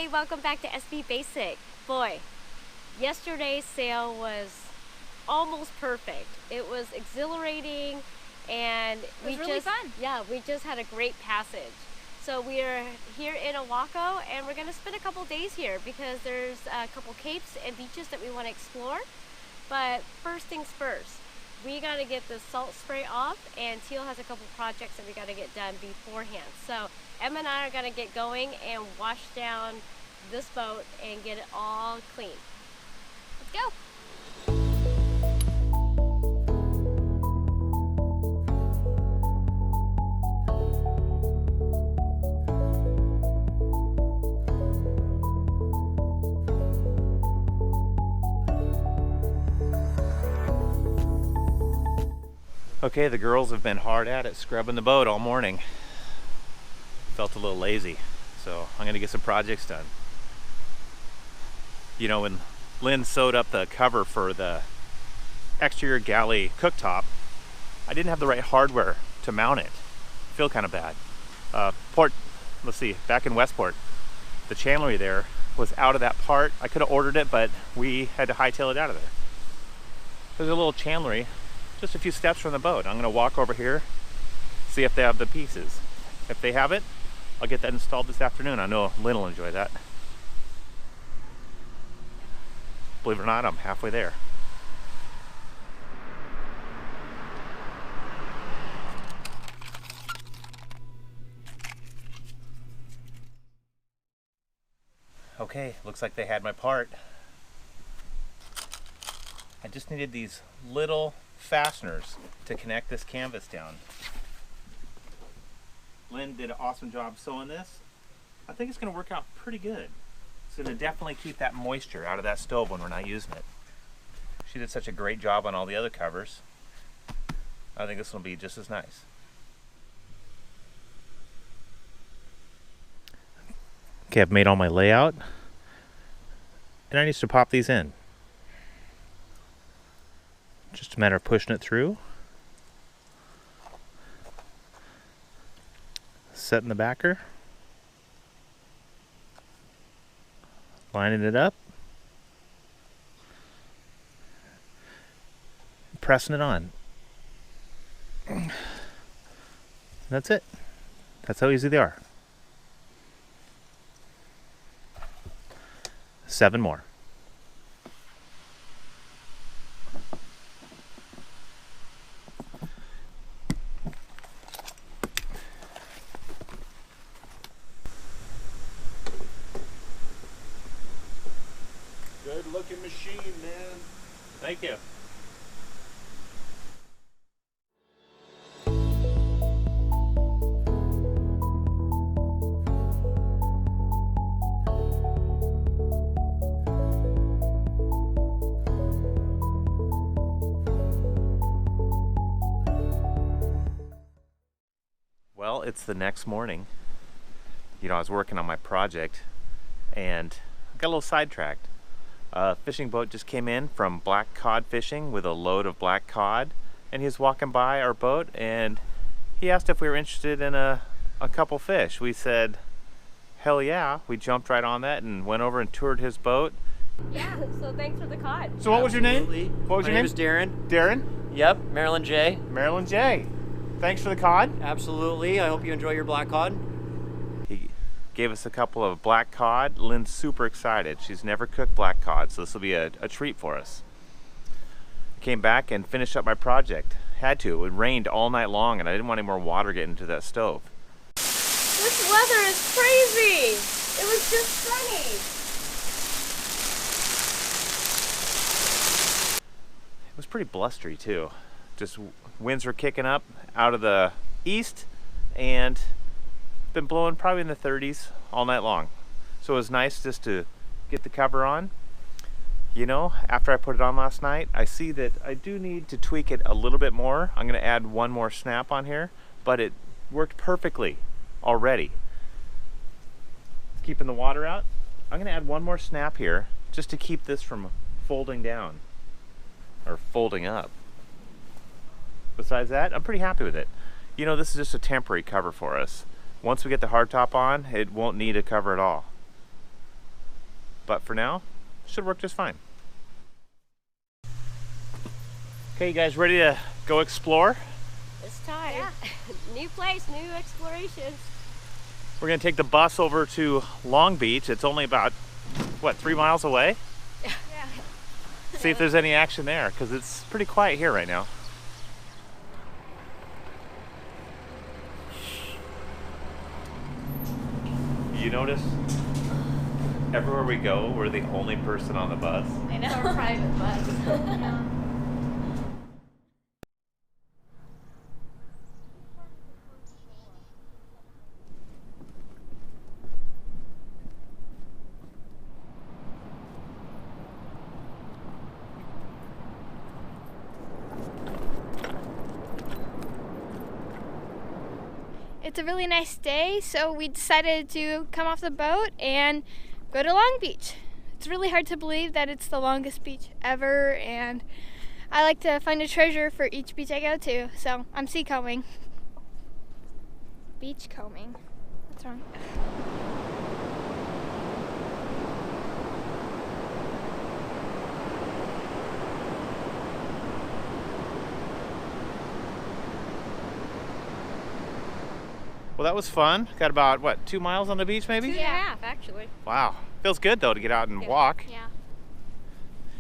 Hey, welcome back to SB Basic. Boy, yesterday's sail was almost perfect. It was exhilarating and we just had a great passage. So we are here in Ilwaco and we're gonna spend a couple days here because there's a couple capes and beaches that we want to explore. But first things first, we gotta get the salt spray off, and Teal has a couple projects that we gotta get done beforehand. So Emma and I are gonna get going and wash down this boat and get it all clean. Let's go. Okay, the girls have been hard at it scrubbing the boat all morning. Felt a little lazy, so I'm gonna get some projects done. You know, when Lynn sewed up the cover for the exterior galley cooktop, I didn't have the right hardware to mount it. I feel kind of bad. Let's see, back in Westport, the chandlery there was out of that part. I could have ordered it, but we had to hightail it out of there. There's a little chandlery just a few steps from the boat. I'm gonna walk over here, see if they have the pieces. If they have it, I'll get that installed this afternoon. I know Lynn will enjoy that. Believe it or not, I'm halfway there. Okay, looks like they had my part. I just needed these little fasteners to connect this canvas down. Lynn did an awesome job sewing this. I think it's going to work out pretty good. It's going to definitely keep that moisture out of that stove when we're not using it. She did such a great job on all the other covers. I think this will be just as nice. Okay, I've made all my layout, and I need to pop these in. Just a matter of pushing it through, setting the backer, lining it up, pressing it on. That's it. That's how easy they are. 7 more. Good looking machine, man. Thank you. Well, it's the next morning. You know, I was working on my project and I got a little sidetracked. A fishing boat just came in from black cod fishing with a load of black cod, and he was walking by our boat and he asked if we were interested in a couple fish. We said, hell yeah. We jumped right on that and went over and toured his boat. Yeah, so thanks for the cod. So what was your name? What was My your name? is Darren. Darren? Yep, Marilyn J. Marilyn J. Thanks for the cod. Absolutely. I hope you enjoy your black cod. He gave us a couple of black cod. Lynn's super excited. She's never cooked black cod, so this will be a treat for us. Came back and finished up my project. Had to. It rained all night long and I didn't want any more water getting into that stove. This weather is crazy. It was just sunny. It was pretty blustery too. Just winds were kicking up out of the east and been blowing probably in the 30s all night long. So it was nice just to get the cover on. You know, after I put it on last night, I see that I do need to tweak it a little bit more. I'm going to add one more snap on here, but it worked perfectly already. Keeping the water out. I'm going to add one more snap here just to keep this from folding down or folding up. Besides that, I'm pretty happy with it. You know, this is just a temporary cover for us. Once we get the hardtop on, it won't need a cover at all. but for now, should work just fine. Okay, you guys ready to go explore? It's time. Yeah. New place, new explorations. We're gonna take the bus over to Long Beach. It's only about, what, 3 miles away? Yeah. See if there's any action there, because it's pretty quiet here right now. You notice everywhere we go, we're the only person on the bus. I know. It's our private bus. Yeah. It's a really nice day, so we decided to come off the boat and go to Long Beach. It's really hard to believe that it's the longest beach ever, and I like to find a treasure for each beach I go to, so I'm sea combing. Beach combing. What's wrong? Well, that was fun. Got about, what, 2 miles on the beach maybe? 2.5, actually. Wow. Feels good though to get out and walk. Yeah.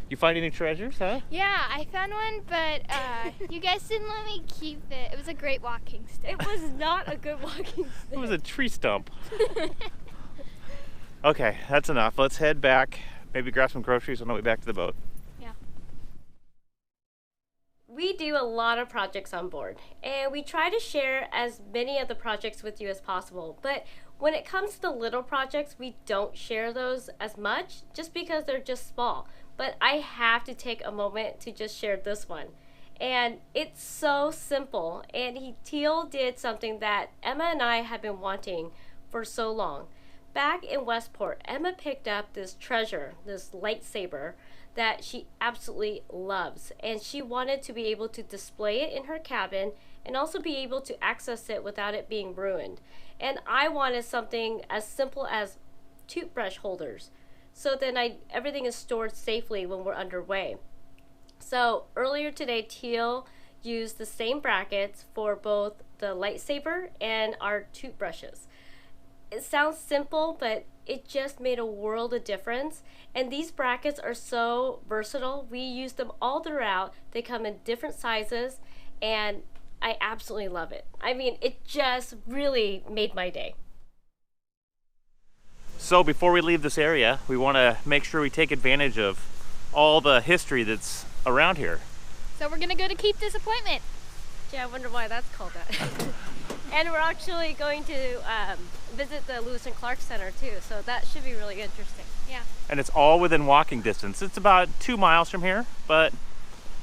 You find any treasures, huh? Yeah, I found one, but you guys didn't let me keep it. It was a great walking stick. It was not a good walking stick. It was a tree stump. Okay, that's enough. Let's head back. Maybe grab some groceries on the way back to the boat. Yeah. We do a lot of projects on board, and we try to share as many of the projects with you as possible. But when it comes to the little projects, we don't share those as much just because they're just small. But I have to take a moment to just share this one. And it's so simple. And Teal did something that Emma and I have been wanting for so long. Back in Westport, Emma picked up this treasure, this lightsaber, that she absolutely loves. And she wanted to be able to display it in her cabin and also be able to access it without it being ruined. And I wanted something as simple as toothbrush holders, so then everything is stored safely when we're underway. So earlier today, Teal used the same brackets for both the lightsaber and our toothbrushes. It sounds simple, but it just made a world of difference. And these brackets are so versatile. We use them all throughout. They come in different sizes, and I absolutely love it. I mean, it just really made my day. So before we leave this area, we want to make sure we take advantage of all the history that's around here. So we're gonna go to Cape Disappointment. Yeah, I wonder why that's called that. And we're actually going to visit the Lewis and Clark Center too, so that should be really interesting. Yeah. And it's all within walking distance. It's about 2 miles from here, but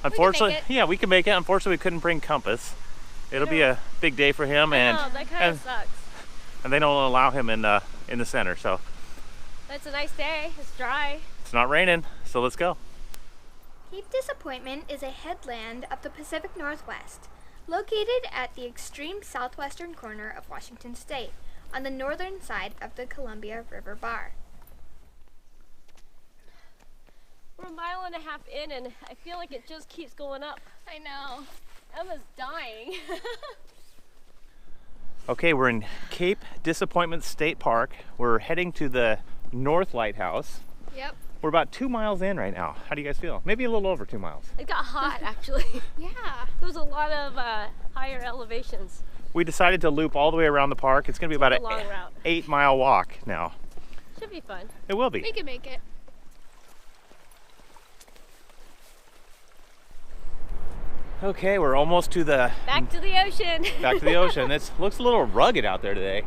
unfortunately, yeah, we can make it. Unfortunately, we couldn't bring compass. It'll be a big day for him, and that kind of sucks. And they don't allow him in the center, so. It's a nice day. It's dry. It's not raining, so let's go. Cape Disappointment is a headland of the Pacific Northwest, located at the extreme southwestern corner of Washington State, on the northern side of the Columbia River Bar. We're a mile and a half in, and I feel like it just keeps going up. I know. Emma's dying. Okay, we're in Cape Disappointment State Park. We're heading to the North Lighthouse. Yep. We're about 2 miles in right now. How do you guys feel? Maybe a little over 2 miles. It got hot, actually. Yeah. There's a lot of higher elevations. We decided to loop all the way around the park. It's gonna be about a long route. 8-mile walk now. Should be fun. It will be. We can make it. Okay, we're almost to the... Back to the ocean. Back to the ocean. It looks a little rugged out there today.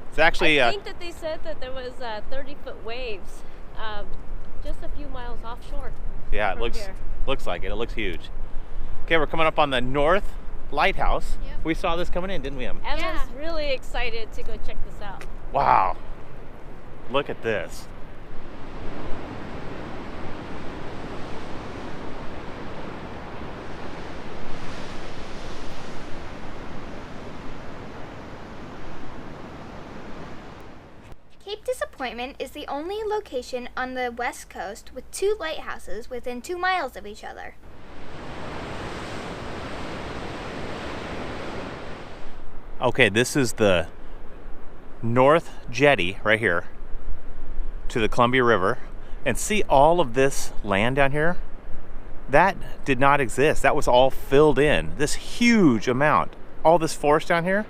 It's actually... I think that they said that there was 30-foot waves just a few miles offshore. Yeah, it looks like it. It looks huge. Okay, we're coming up on the North Lighthouse. Yep. We saw this coming in, didn't we, Em? Emma's really excited to go check this out. Wow. Look at this. Cape Disappointment is the only location on the west coast with 2 lighthouses within 2 miles of each other. Okay, this is the North Jetty right here to the Columbia River. And see all of this land down here? That did not exist. That was all filled in. This huge amount. All this forest down here.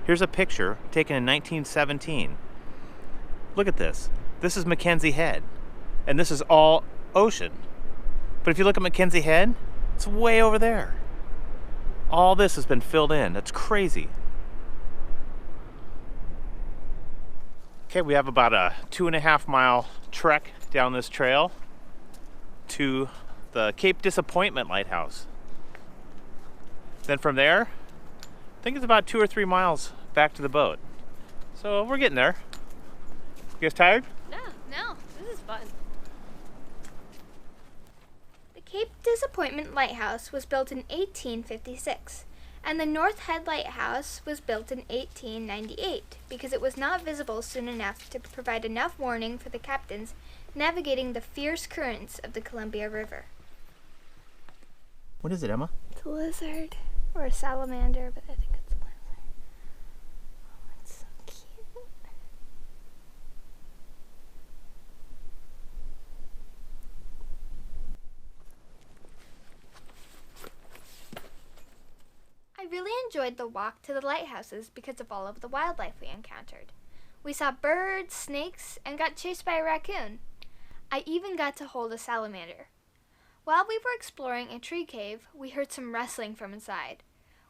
Here's a picture taken in 1917. Look at this. This is Mackenzie Head. And this is all ocean. But if you look at Mackenzie Head, it's way over there. All this has been filled in. That's crazy. Okay, we have about a 2.5 mile trek down this trail to the Cape Disappointment Lighthouse. Then from there, I think it's about 2 or 3 miles back to the boat. So we're getting there. You guys tired? No, this is fun. The Cape Disappointment Lighthouse was built in 1856, and the North Head Lighthouse was built in 1898 because it was not visible soon enough to provide enough warning for the captains navigating the fierce currents of the Columbia River. What is it, Emma? It's a lizard, or a salamander, but I think it's a lizard. Oh, it's so cute. I really enjoyed the walk to the lighthouses because of all of the wildlife we encountered. We saw birds, snakes, and got chased by a raccoon. I even got to hold a salamander. While we were exploring a tree cave, we heard some rustling from inside.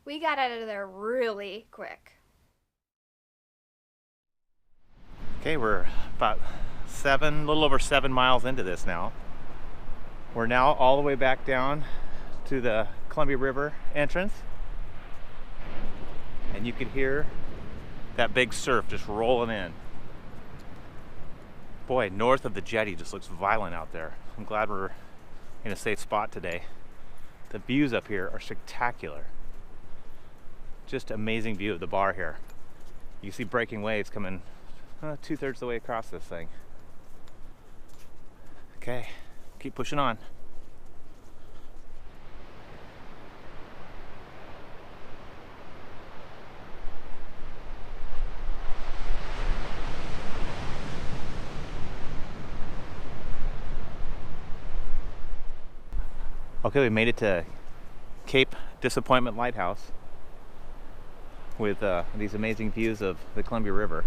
We got out of there really quick. Okay, we're about a little over 7 miles into this now. We're now all the way back down to the Columbia River entrance. And you can hear that big surf just rolling in. Boy, north of the jetty just looks violent out there. I'm glad we're in a safe spot today. The views up here are spectacular. Just amazing view of the bar here. You see breaking waves coming 2/3 the way across this thing. Okay, keep pushing on. Okay, we made it to Cape Disappointment Lighthouse with these amazing views of the Columbia River.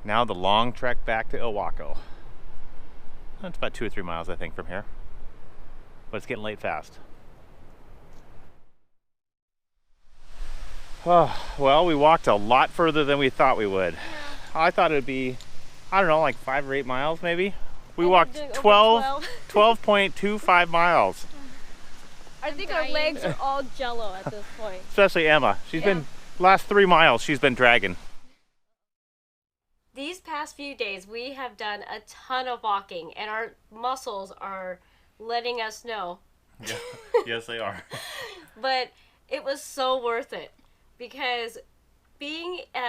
Now the long trek back to Ilwaco. It's about 2 or 3 miles, I think, from here. But it's getting late fast. Oh, well, we walked a lot further than we thought we would. Yeah. I thought it would be, I don't know, like 5 or 8 miles maybe. We walked 12.25 miles. I think our legs are all jello at this point. Especially Emma. She's been, last 3 miles, she's been dragging. These past few days, we have done a ton of walking, and our muscles are letting us know. Yeah. Yes, they are. But it was so worth it because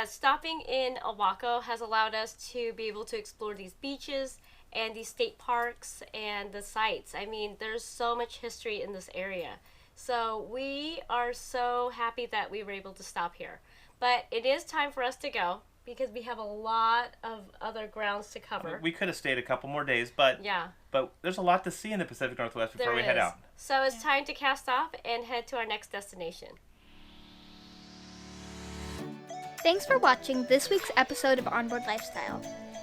stopping in Ilwaco has allowed us to be able to explore these beaches and these state parks and the sites. I mean, there's so much history in this area. So we are so happy that we were able to stop here. But it is time for us to go because we have a lot of other grounds to cover. We could have stayed a couple more days, but there's a lot to see in the Pacific Northwest before we head out. So it's time to cast off and head to our next destination. Thanks for watching this week's episode of Onboard Lifestyle.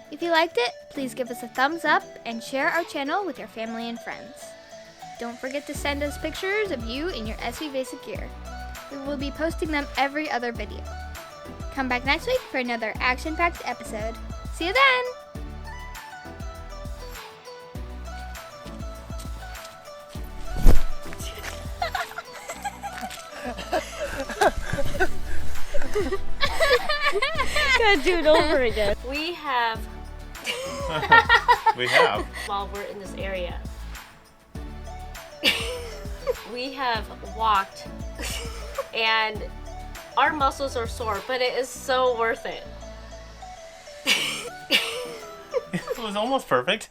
If you liked it, please give us a thumbs up and share our channel with your family and friends. Don't forget to send us pictures of you in your SV Basic gear. We will be posting them every other video. Come back next week for another action-packed episode. See you then! Gotta do it over again. We have while we're in this area we have walked and Our muscles are sore, but it is so worth it. It was almost perfect.